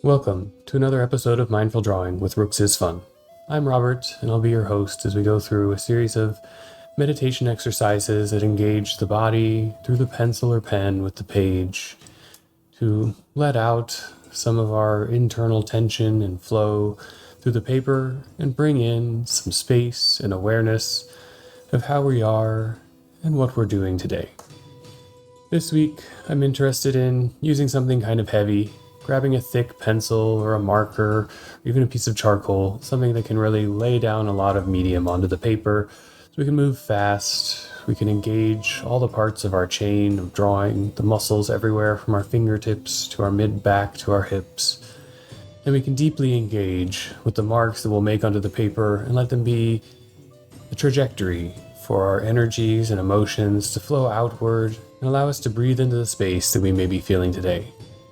Welcome to another episode of Mindful Drawing with Rooks is Fun. I'm Robert, and I'll be your host as we go through a series of meditation exercises that engage the body through the pencil or pen with the page to let out some of our internal tension and flow through the paper and bring in some space and awareness of how we are and what we're doing today. This week, I'm interested in using something kind of heavy, grabbing a thick pencil or a marker, or even a piece of charcoal, something that can really lay down a lot of medium onto the paper so we can move fast, we can engage all the parts of our chain of drawing, the muscles everywhere from our fingertips to our mid-back to our hips, and we can deeply engage with the marks that we'll make onto the paper and let them be the trajectory for our energies and emotions to flow outward and allow us to breathe into the space that we may be feeling today.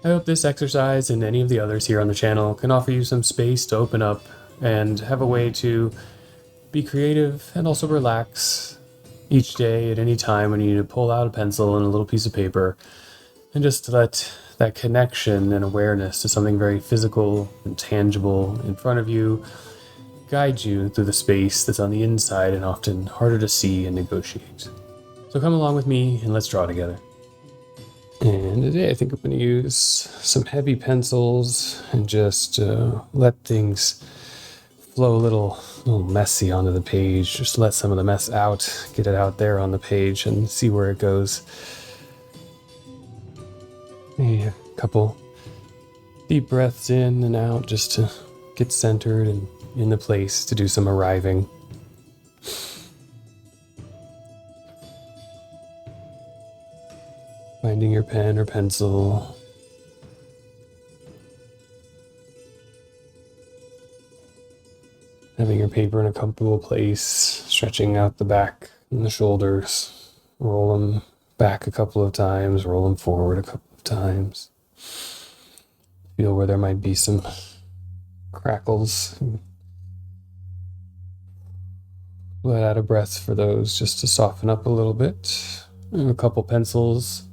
I hope this exercise and any of the others here on the channel can offer you some space to open up and have a way to be creative and also relax each day at any time when you need to pull out a pencil and a little piece of paper and just let that connection and awareness to something very physical and tangible in front of you guide you through the space that's on the inside and often harder to see and negotiate. So come along with me and let's draw together. And today I think I'm going to use some heavy pencils and just let things flow a little messy onto the page. Just let some of the mess out, get it out there on the page and see where it goes. Maybe a couple deep breaths in and out just to get centered and in the place to do some arriving. Finding your pen or pencil. Having your paper in a comfortable place, stretching out the back and the shoulders. Roll them back a couple of times, roll them forward a couple of times. Feel where there might be some crackles. Let out a breath for those just to soften up a little bit. And a couple pencils.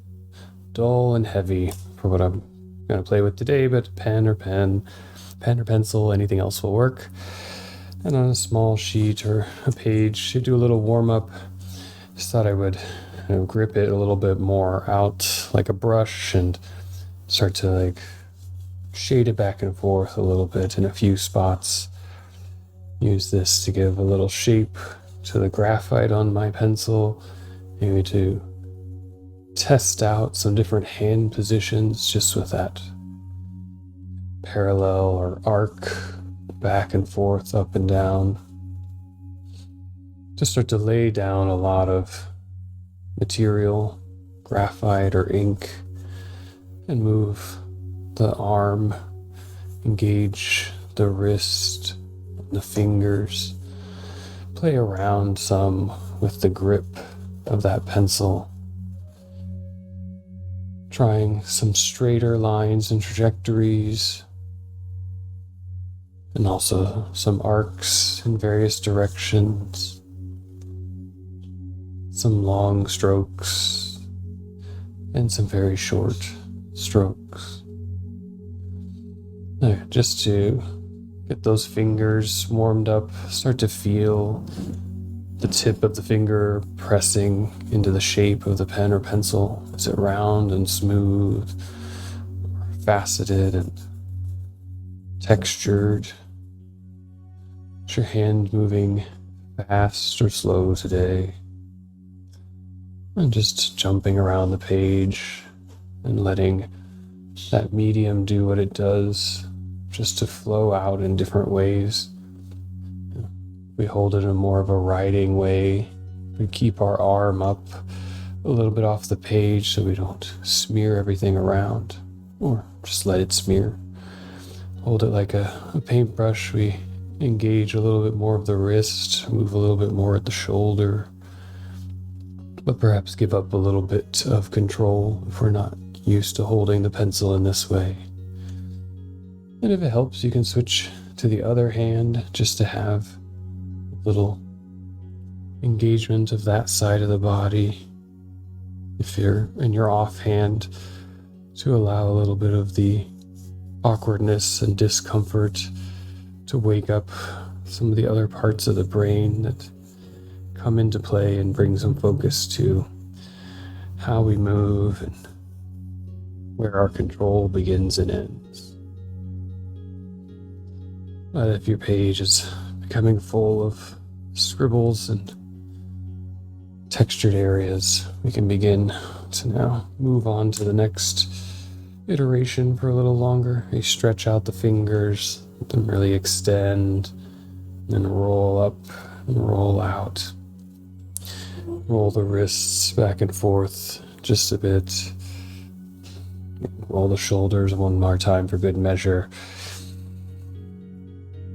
Dull and heavy for what I'm going to play with today, but pen or pencil, anything else will work. And on a small sheet or a page to do a little warm-up, just thought I would grip it a little bit more out like a brush and start to shade it back and forth a little bit in a few spots. Use this to give a little shape to the graphite on my pencil, maybe to test out some different hand positions just with that parallel or arc back and forth, up and down. Just start to lay down a lot of material, graphite or ink, and move the arm, engage the wrist, the fingers, play around some with the grip of that pencil. Trying some straighter lines and trajectories, and also some arcs in various directions, some long strokes, and some very short strokes. Now, just to get those fingers warmed up, start to feel the tip of the finger pressing into the shape of the pen or pencil. Is it round and smooth, faceted and textured? Is your hand moving fast or slow today? And just jumping around the page and letting that medium do what it does, just to flow out in different ways. We hold it in more of a writing way. We keep our arm up a little bit off the page so we don't smear everything around, or just let it smear. Hold it like a paintbrush. We engage a little bit more of the wrist, move a little bit more at the shoulder, but perhaps give up a little bit of control if we're not used to holding the pencil in this way. And if it helps, you can switch to the other hand just to have little engagement of that side of the body. If you're in your offhand, to allow a little bit of the awkwardness and discomfort to wake up some of the other parts of the brain that come into play and bring some focus to how we move and where our control begins and ends. But if your page is becoming full of scribbles and textured areas, we can begin to now move on to the next iteration for a little longer. You stretch out the fingers, let them really extend, and then roll up and roll out. Roll the wrists back and forth just a bit. Roll the shoulders one more time for good measure.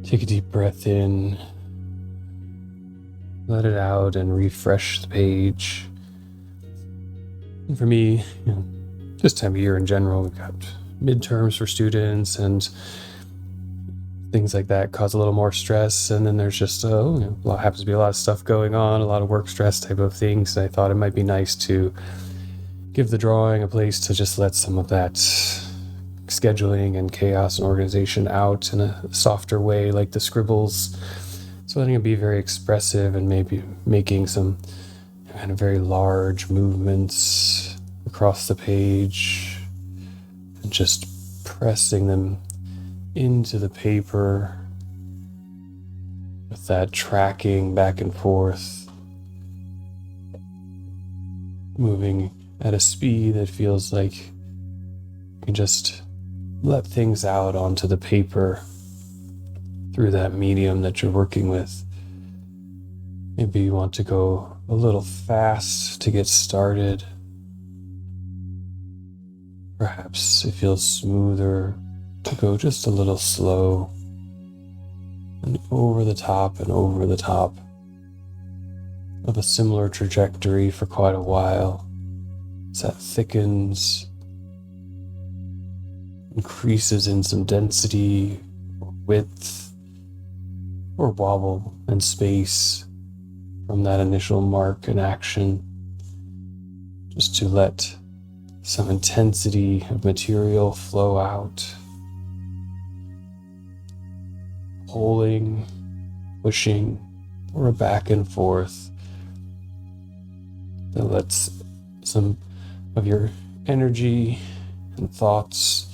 Take a deep breath in. Let it out and refresh the page. And for me, this time of year in general, we've got midterms for students and things like that cause a little more stress. And then there's just happens to be a lot of stuff going on, a lot of work stress type of things. And I thought it might be nice to give the drawing a place to just let some of that scheduling and chaos and organization out in a softer way, like the scribbles. So letting it be very expressive and maybe making some kind of very large movements across the page and just pressing them into the paper with that tracking back and forth, moving at a speed that feels like you can just let things out onto the paper through that medium that you're working with. Maybe you want to go a little fast to get started. Perhaps it feels smoother to go just a little slow and over the top of a similar trajectory for quite a while. As that thickens, increases in some density or width or wobble and space from that initial mark and action, just to let some intensity of material flow out, pulling, pushing, or a back and forth that lets some of your energy and thoughts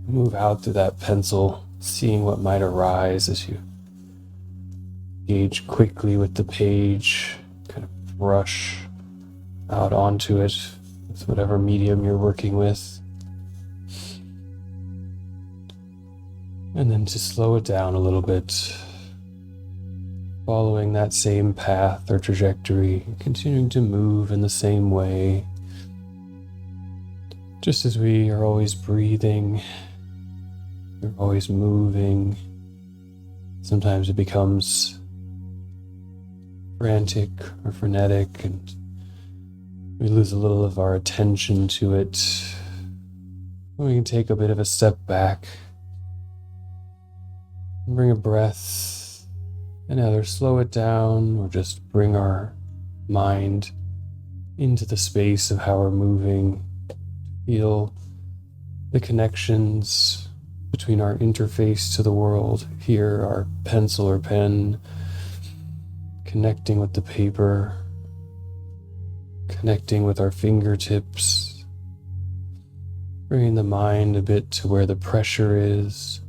move out through that pencil, seeing what might arise as you engage quickly with the page, kind of brush out onto it with whatever medium you're working with. And then to slow it down a little bit, following that same path or trajectory, continuing to move in the same way. Just as we are always breathing, we're always moving. Sometimes it becomes frantic or frenetic, and we lose a little of our attention to it. We can take a bit of a step back and bring a breath, and either slow it down or just bring our mind into the space of how we're moving. Feel the connections between our interface to the world. Here, our pencil or pen, connecting with the paper, connecting with our fingertips, bringing the mind a bit to where the pressure is.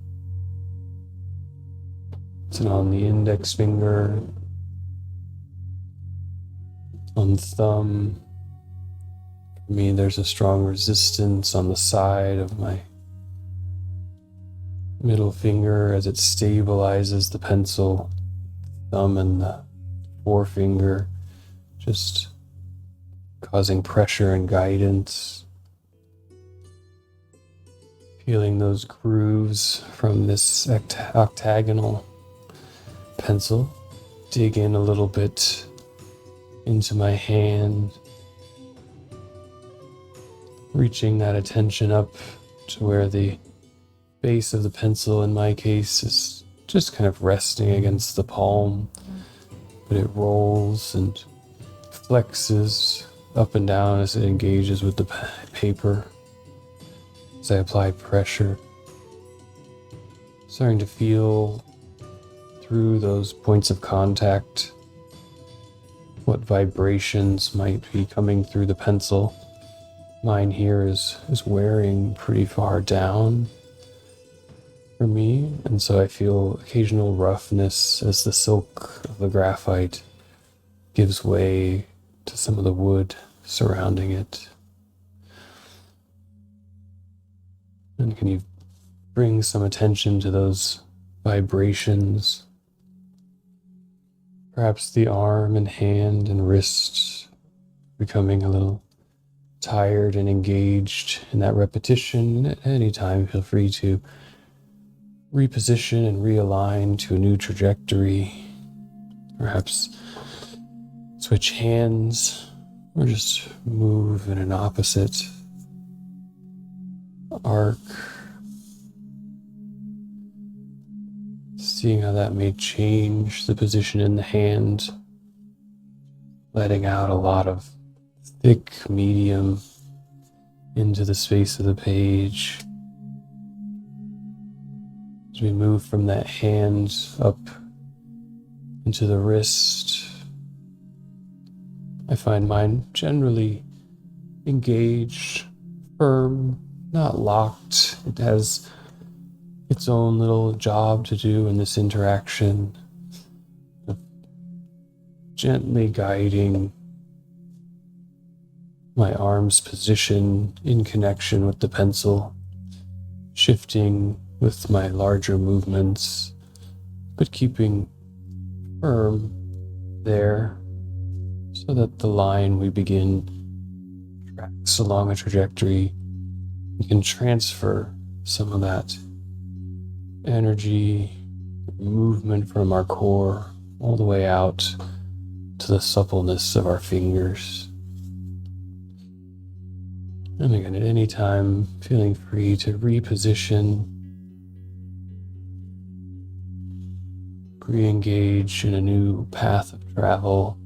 Is it on the index finger, on the thumb? For me, there's a strong resistance on the side of my middle finger as it stabilizes the pencil. Thumb and the forefinger just causing pressure and guidance. Feeling those grooves from this octagonal pencil dig in a little bit into my hand, reaching that attention up to where the base of the pencil, in my case, is just kind of resting against the palm, but it rolls and flexes up and down as it engages with the paper as I apply pressure. Starting to feel through those points of contact what vibrations might be coming through the pencil. Mine here is wearing pretty far down for me, and so I feel occasional roughness as the silk of the graphite gives way to some of the wood surrounding it. And can you bring some attention to those vibrations? Perhaps the arm and hand and wrist becoming a little tired and engaged in that repetition. At any time, feel free to reposition and realign to a new trajectory. Perhaps switch hands or just move in an opposite arc. Seeing how that may change the position in the hand, letting out a lot of thick medium into the space of the page. As we move from that hand up into the wrist, I find mine generally engaged, firm, not locked. It has its own little job to do in this interaction of gently guiding my arm's position in connection with the pencil, shifting with my larger movements, but keeping firm there so that the line we begin tracks along a trajectory and can transfer some of that energy, movement from our core all the way out to the suppleness of our fingers. And again, at any time, feeling free to reposition, re-engage in a new path of travel,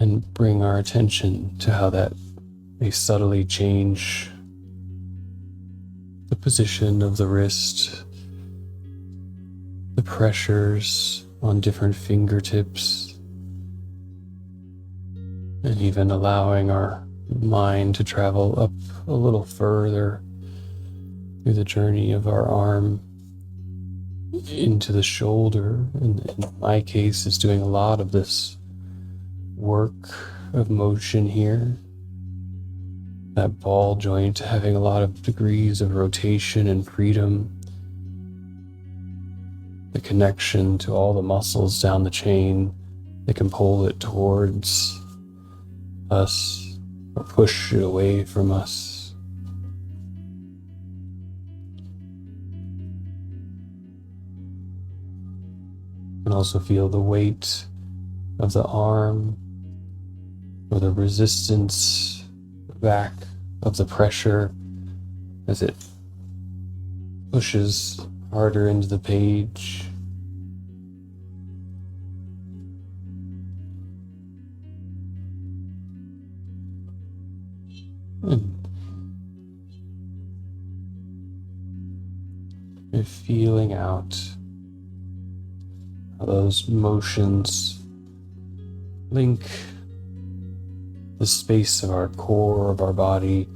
and bring our attention to how that may subtly change the position of the wrist, the pressures on different fingertips, and even allowing our mind to travel up a little further through the journey of our arm into the shoulder. And in my case, is doing a lot of this work of motion here. That ball joint having a lot of degrees of rotation and freedom. The connection to all the muscles down the chain that can pull it towards us or push it away from us. You can also feel the weight of the arm or the resistance back of the pressure as it pushes harder into the page. And feeling out how those motions link the space of our core of our body,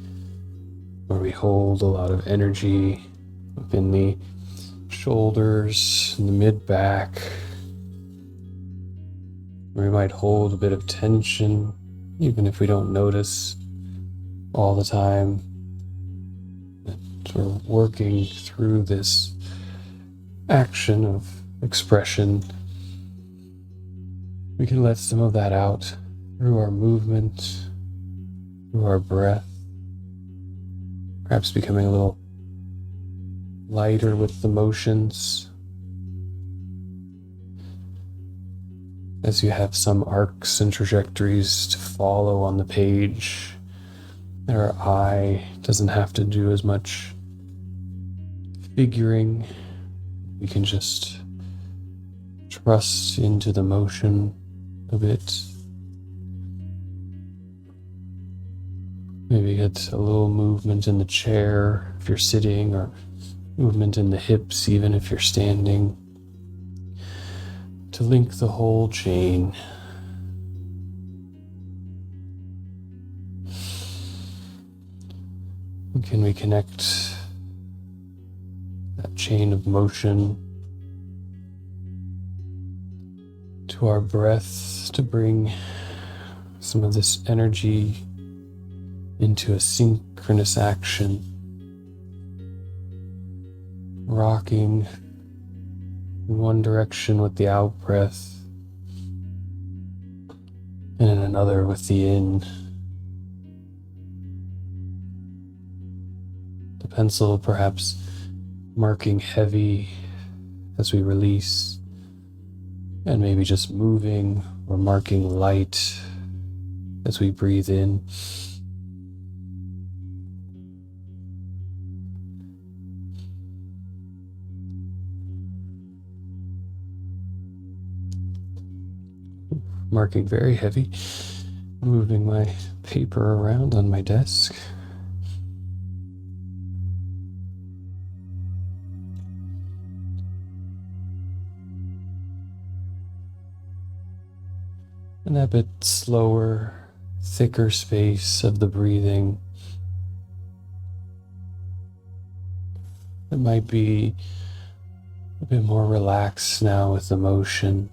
where we hold a lot of energy up in the shoulders and the mid-back, where we might hold a bit of tension, even if we don't notice all the time. We're working through this action of expression. We can let some of that out through our movement, through our breath, perhaps becoming a little lighter with the motions. As you have some arcs and trajectories to follow on the page, our eye doesn't have to do as much figuring. We can just trust into the motion a bit. Maybe get a little movement in the chair if you're sitting, or movement in the hips even if you're standing, to link the whole chain. Can we connect that chain of motion to our breath to bring some of this energy into a synchronous action, rocking in one direction with the out breath and in another with the in. The pencil perhaps marking heavy as we release, and maybe just moving or marking light as we breathe in. Marking very heavy, moving my paper around on my desk. And that bit slower, thicker space of the breathing, it might be a bit more relaxed now with the motion.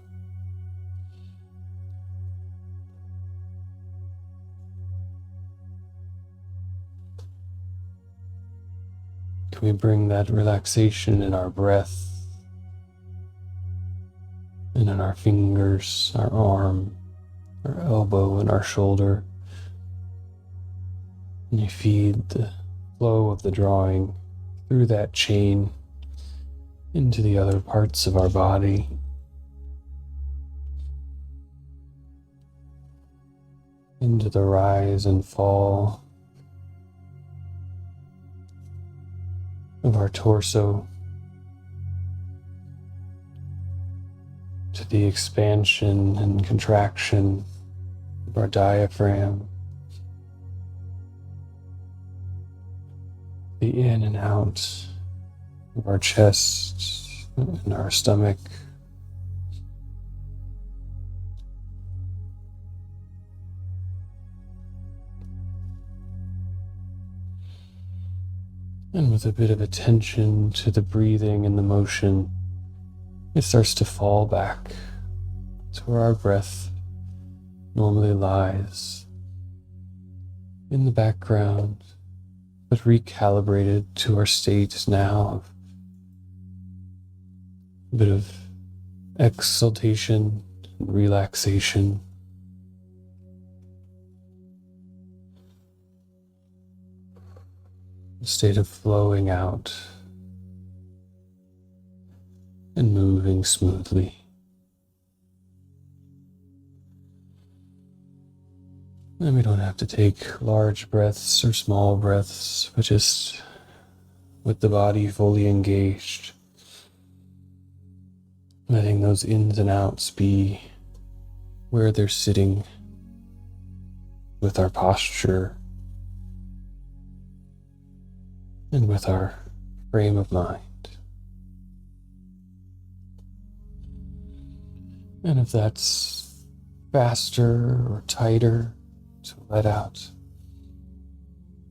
Can we bring that relaxation in our breath and in our fingers, our arm, our elbow, and our shoulder? And you feed the flow of the drawing through that chain into the other parts of our body. Into the rise and fall of our torso, to the expansion and contraction of our diaphragm, the in and out of our chest and our stomach. And with a bit of attention to the breathing and the motion, it starts to fall back to where our breath normally lies, in the background, but recalibrated to our state now of a bit of exaltation and relaxation. A state of flowing out and moving smoothly. And we don't have to take large breaths or small breaths, but just with the body fully engaged, letting those ins and outs be where they're sitting with our posture and with our frame of mind. And if that's faster or tighter, to let out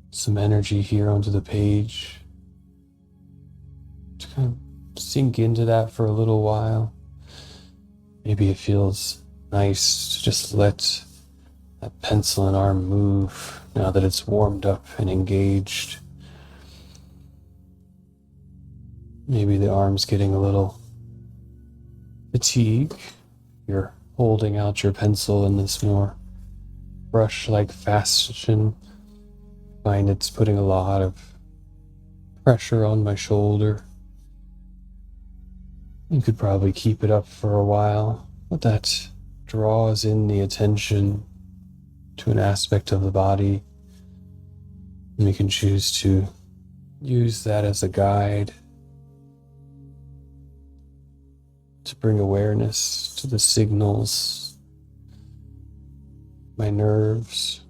some energy here onto the page, to kind of sink into that for a little while. Maybe it feels nice to just let that pencil and arm move now that it's warmed up and engaged. Maybe the arm's getting a little fatigued. You're holding out your pencil in this more brush-like fashion. Find it's putting a lot of pressure on my shoulder. You could probably keep it up for a while, but that draws in the attention to an aspect of the body, and we can choose to use that as a guide to bring awareness to the signals, my nerves,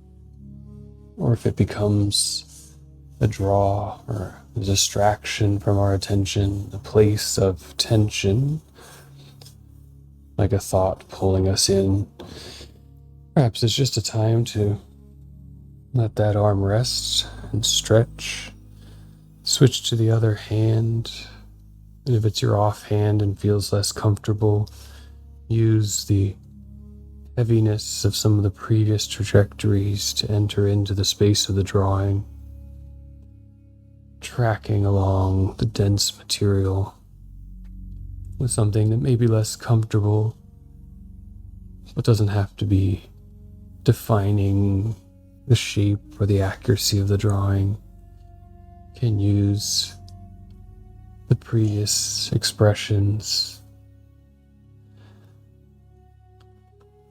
or if it becomes a draw or a distraction from our attention, a place of tension, like a thought pulling us in. Perhaps it's just a time to let that arm rest and stretch. Switch to the other hand. And if it's your off hand and feels less comfortable, use the heaviness of some of the previous trajectories to enter into the space of the drawing, tracking along the dense material with something that may be less comfortable, but doesn't have to be defining the shape or the accuracy of the drawing. Can use the previous expressions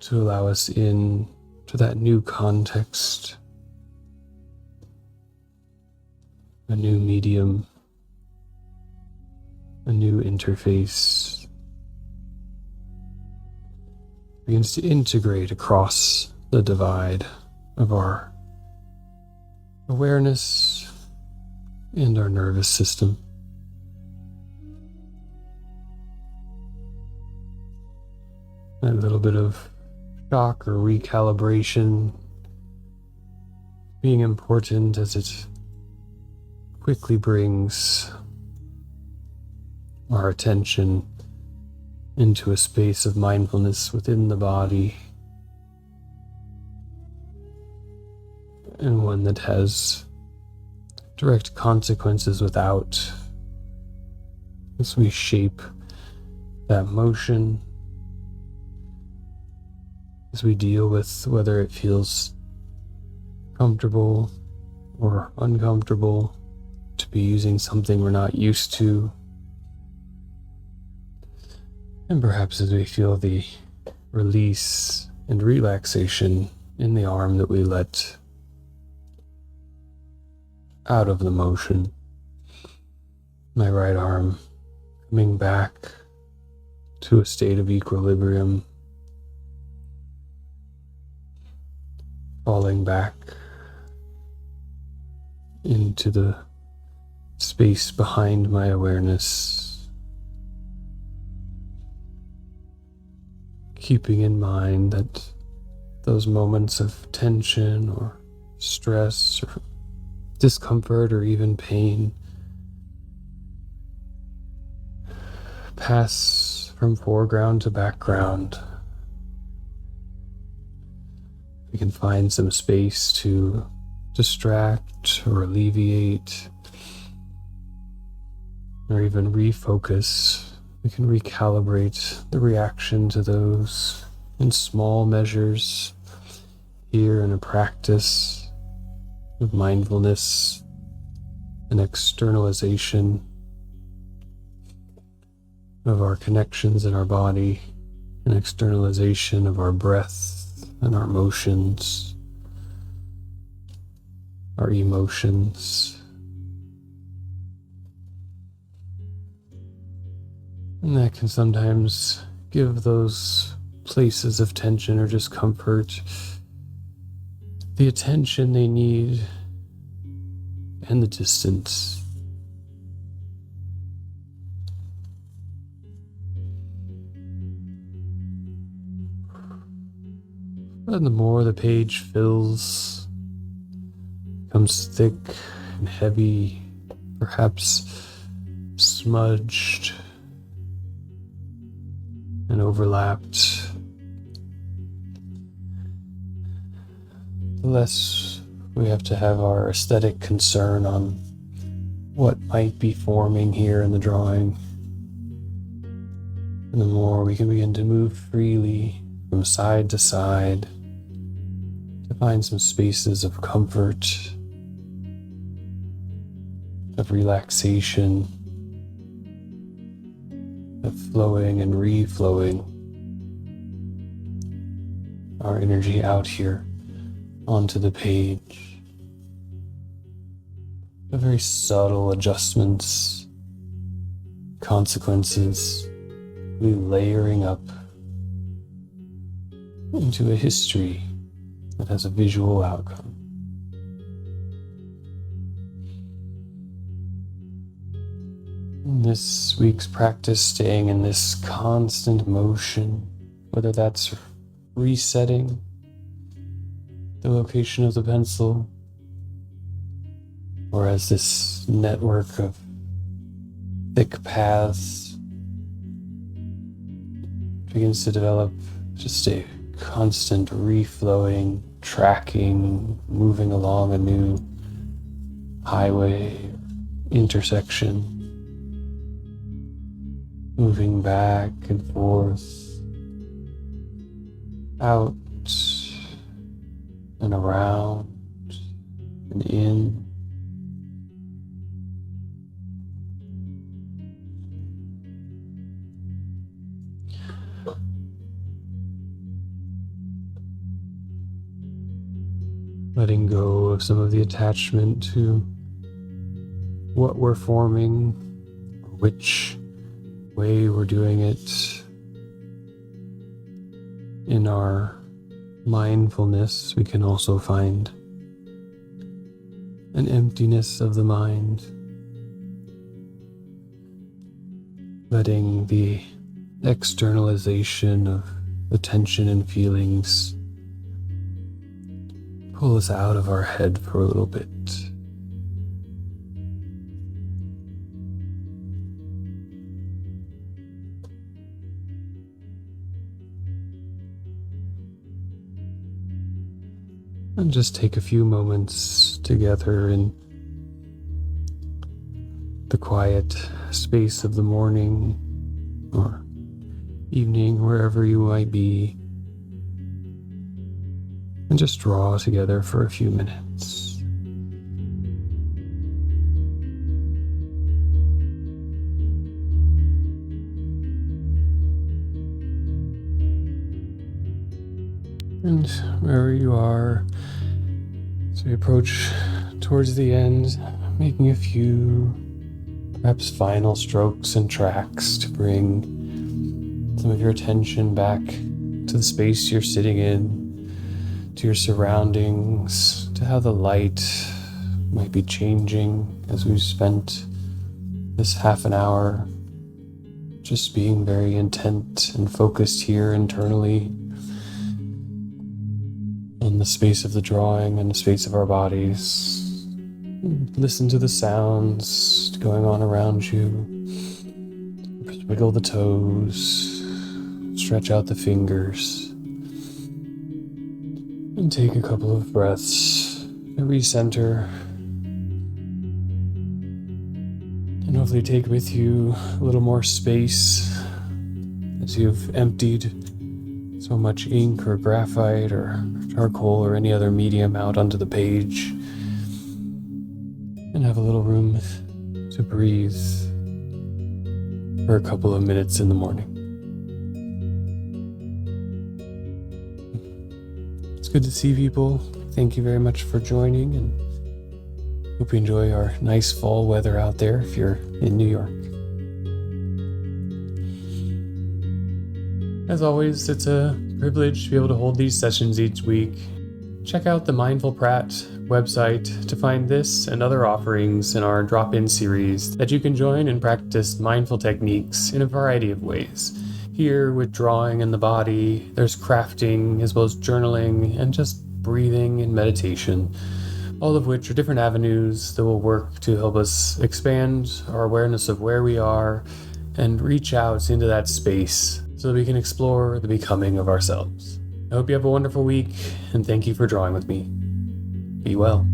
to allow us in to that new context, a new medium, a new interface. Begins to integrate across the divide of our awareness and our nervous system. A little bit of shock or recalibration being important as it quickly brings our attention into a space of mindfulness within the body, and one that has direct consequences without, as we shape that motion, as we deal with whether it feels comfortable or uncomfortable to be using something we're not used to. And perhaps as we feel the release and relaxation in the arm that we let out of the motion. My right arm coming back to a state of equilibrium, falling back into the space behind my awareness, keeping in mind that those moments of tension or stress or discomfort or even pain pass from foreground to background. We can find some space to distract or alleviate or even refocus. We can recalibrate the reaction to those in small measures here in a practice of mindfulness and externalization of our connections in our body, an externalization of our breath and our motions, our emotions. And that can sometimes give those places of tension or discomfort the attention they need and the distance. And the more the page fills, becomes thick and heavy, perhaps smudged and overlapped, the less we have to have our aesthetic concern on what might be forming here in the drawing. And the more we can begin to move freely from side to side to find some spaces of comfort, of relaxation, of flowing and reflowing our energy out here onto the page. The very subtle adjustments, consequences, layering up into a history that has a visual outcome. In this week's practice, staying in this constant motion, whether that's resetting the location of the pencil, or as this network of thick paths begins to develop, just a constant reflowing, tracking, moving along a new highway, intersection, moving back and forth, out and around and in. Letting go of some of the attachment to what we're forming, or which way we're doing it. In our mindfulness, we can also find an emptiness of the mind, letting the externalization of attention and feelings pull us out of our head for a little bit. And just take a few moments together in the quiet space of the morning or evening, wherever you might be, and just draw together for a few minutes. And wherever you are, as we approach towards the end, making a few perhaps final strokes and tracks to bring some of your attention back to the space you're sitting in, to your surroundings, to how the light might be changing as we've spent this half an hour just being very intent and focused here internally on the space of the drawing and the space of our bodies. Listen to the sounds going on around you. Wiggle the toes, stretch out the fingers, and take a couple of breaths to recenter. And hopefully take with you a little more space as you've emptied so much ink or graphite or charcoal or any other medium out onto the page, and have a little room to breathe for a couple of minutes in the morning. It's good to see people. Thank you very much for joining, and hope you enjoy our nice fall weather out there if you're in New York. As always, it's a privilege to be able to hold these sessions each week. Check out the Mindful Prat website to find this and other offerings in our drop-in series that you can join and practice mindful techniques in a variety of ways. Here, with drawing in the body, there's crafting, as well as journaling, and just breathing and meditation, all of which are different avenues that will work to help us expand our awareness of where we are and reach out into that space so that we can explore the becoming of ourselves. I hope you have a wonderful week, and thank you for drawing with me. Be well.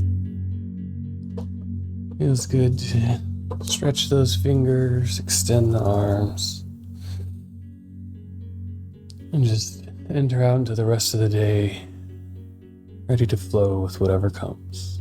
Feels good to stretch those fingers, extend the arms, and just enter out into the rest of the day, ready to flow with whatever comes.